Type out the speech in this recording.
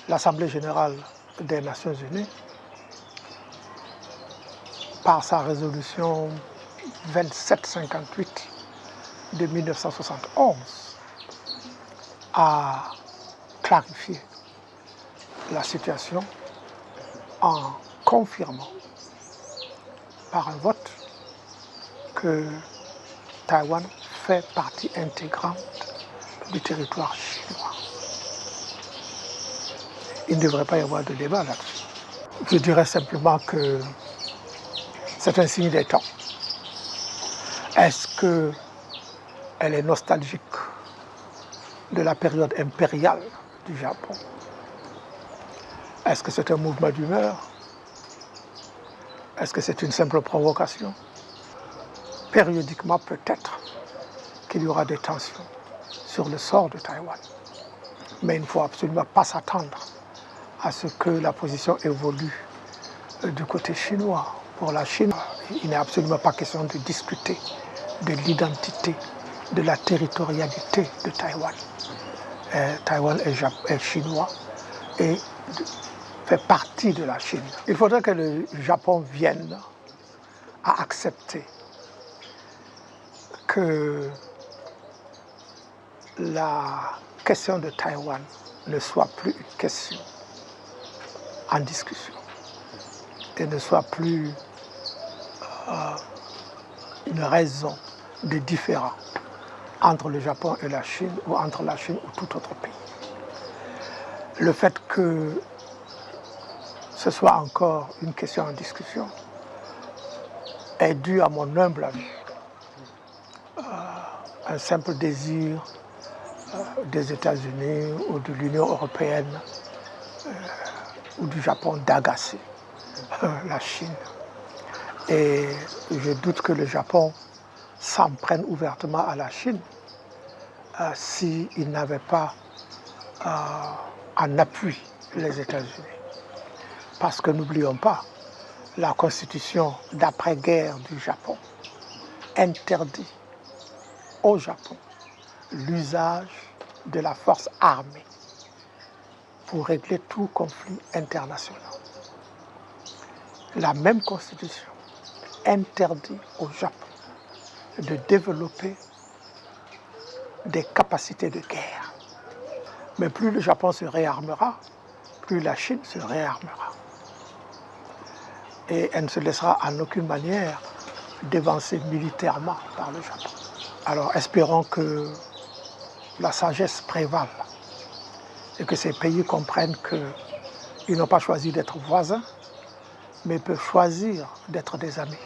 l'Assemblée générale des Nations unies, par sa résolution 2758 de 1971, a clarifié la situation en confirmant par un vote que Taïwan fait partie intégrante du territoire chinois. Il ne devrait pas y avoir de débat là-dessus. Je dirais simplement que c'est un signe des temps. Est-ce qu'elle est nostalgique de la période impériale du Japon? Est-ce que c'est un mouvement d'humeur? Est-ce que c'est une simple provocation? Périodiquement, peut-être qu'il y aura des tensions sur le sort de Taïwan. Mais il ne faut absolument pas s'attendre à ce que la position évolue du côté chinois. Pour la Chine, il n'est absolument pas question de discuter de l'identité, de la territorialité de Taïwan. Taïwan est chinois et fait partie de la Chine. Il faudrait que le Japon vienne à accepter que la question de Taïwan ne soit plus une question en discussion et ne soit plus une raison de différend entre le Japon et la Chine ou entre la Chine ou tout autre pays. Le fait que ce soit encore une question en discussion est dû à mon humble avis un simple désir des États-Unis ou de l'Union européenne ou du Japon d'agacer la Chine. Et je doute que le Japon s'en prenne ouvertement à la Chine s'il n'avait pas en appui les États-Unis. Parce que n'oublions pas, la constitution d'après-guerre du Japon interdit au Japon l'usage de la force armée pour régler tout conflit international. La même constitution interdit au Japon de développer des capacités de guerre. Mais plus le Japon se réarmera, plus la Chine se réarmera. Et elle ne se laissera en aucune manière dévancer militairement par le Japon. Alors espérons que la sagesse prévale et que ces pays comprennent qu'ils n'ont pas choisi d'être voisins, mais peuvent choisir d'être des amis.